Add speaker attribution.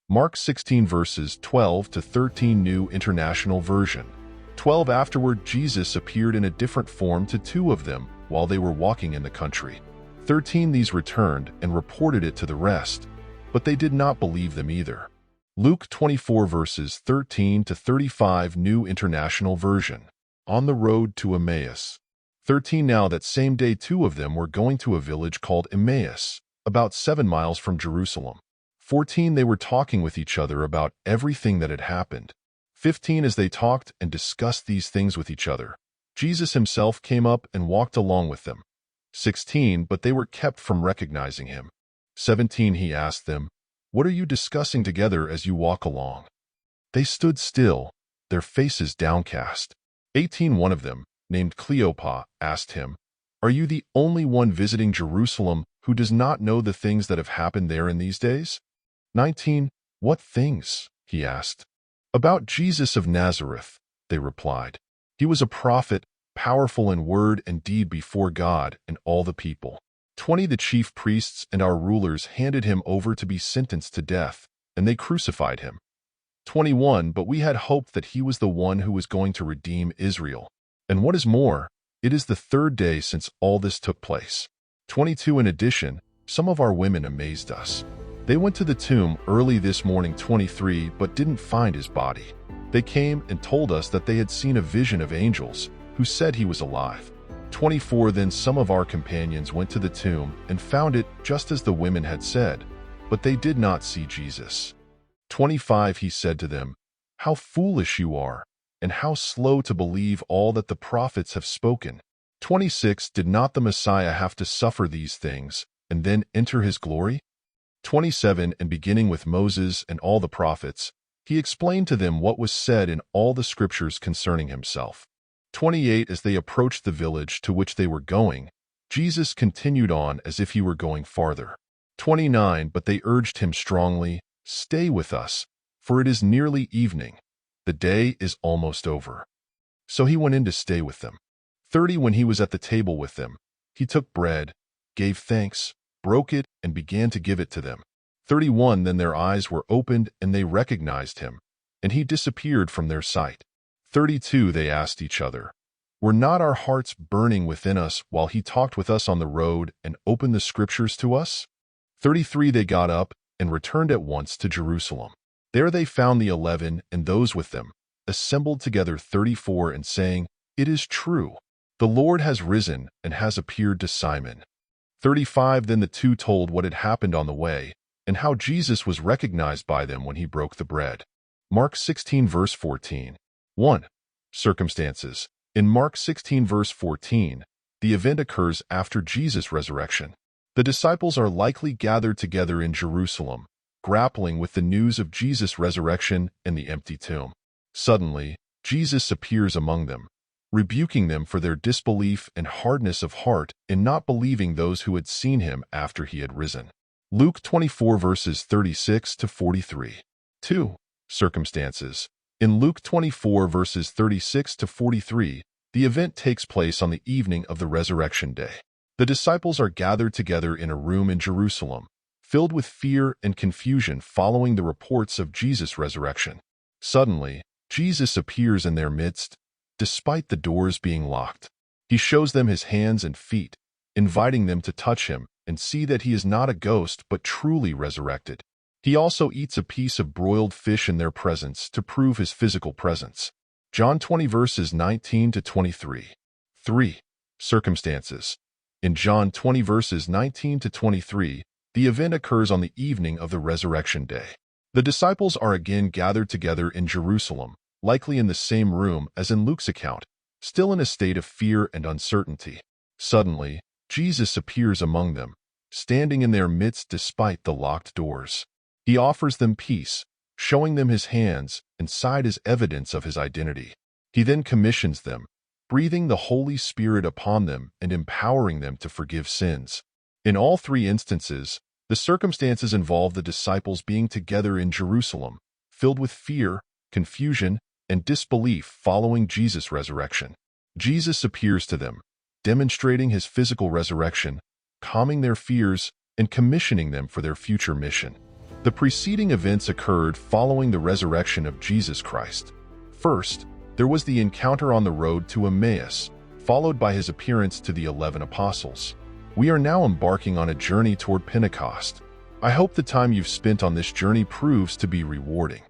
Speaker 1: Mark 16 verses 12 to 13 New International Version. 12 Afterward, Jesus appeared in a different form to two of them while they were walking in the country. 13 These returned and reported it to the rest, but they did not believe them either. Luke 24 verses 13 to 35 New International Version. On the road to Emmaus. 13 Now that same day 2 of them were going to a village called Emmaus, about 7 miles from Jerusalem. 14 They were talking with each other about everything that had happened. 15 As they talked and discussed these things with each other, Jesus himself came up and walked along with them. 16 But they were kept from recognizing him. 17 He asked them, "What are you discussing together as you walk along?" They stood still, their faces downcast. 18 One of them, named Clipchamp, asked him, "Are you the only one visiting Jerusalem who does not know the things that have happened there in these days?" 19 What things? He asked. "About Jesus of Nazareth," they replied. "He was a prophet, powerful in word and deed before God and all the people." 20 The chief priests and our rulers handed him over to be sentenced to death, and they crucified him. 21 But we had hoped that he was the one who was going to redeem Israel. And what is more, it is the third day since all this took place. 22 In addition, some of our women amazed us. They went to the tomb early this morning 23 but didn't find his body. They came and told us that they had seen a vision of angels who said he was alive. 24 Then some of our companions went to the tomb and found it just as the women had said, but they did not see Jesus. 25 He said to them, "How foolish you are, and how slow to believe all that the prophets have spoken." 26 Did not the Messiah have to suffer these things and then enter his glory? 27 And beginning with Moses and all the prophets, he explained to them what was said in all the scriptures concerning himself. 28 As they approached the village to which they were going, Jesus continued on as if he were going farther. 29 But they urged him strongly, "Stay with us, for it is nearly evening. The day is almost over." So he went in to stay with them. 30 When he was at the table with them, he took bread, gave thanks, broke it, and began to give it to them. 31 Then their eyes were opened and they recognized him, and he disappeared from their sight. 32 They asked each other, "Were not our hearts burning within us while he talked with us on the road and opened the scriptures to us?" 33 They got up and returned at once to Jerusalem. There they found the 11 and those with them, assembled together 34 and saying, "It is true. The Lord has risen and has appeared to Simon." 35 Then the two told what had happened on the way and how Jesus was recognized by them when he broke the bread. Mark 16 verse 14. 1. Circumstances. In Mark 16 verse 14, the event occurs after Jesus' resurrection. The disciples are likely gathered together in Jerusalem, grappling with the news of Jesus' resurrection and the empty tomb. Suddenly, Jesus appears among them, rebuking them for their disbelief and hardness of heart in not believing those who had seen him after he had risen. Luke 24 verses 36 to 43. 2. Circumstances. In Luke 24 verses 36 to 43, the event takes place on the evening of the resurrection day. The disciples are gathered together in a room in Jerusalem, filled with fear and confusion following the reports of Jesus' resurrection. Suddenly, Jesus appears in their midst, despite the doors being locked. He shows them his hands and feet, inviting them to touch him and see that he is not a ghost but truly resurrected. He also eats a piece of broiled fish in their presence to prove his physical presence. John 20 verses 19 to 23. 3. Circumstances. In John 20 verses 19 to 23, the event occurs on the evening of the resurrection day. The disciples are again gathered together in Jerusalem, likely in the same room as in Luke's account, still in a state of fear and uncertainty. Suddenly, Jesus appears among them, standing in their midst despite the locked doors. He offers them peace, showing them his hands and side as evidence of his identity. He then commissions them, breathing the Holy Spirit upon them and empowering them to forgive sins. In all three instances, the circumstances involve the disciples being together in Jerusalem, filled with fear, confusion, and disbelief following Jesus' resurrection. Jesus appears to them, demonstrating his physical resurrection, calming their fears, and commissioning them for their future mission. The preceding events occurred following the resurrection of Jesus Christ. First, there was the encounter on the road to Emmaus, followed by his appearance to the 11 apostles. We are now embarking on a journey toward Pentecost. I hope the time you've spent on this journey proves to be rewarding.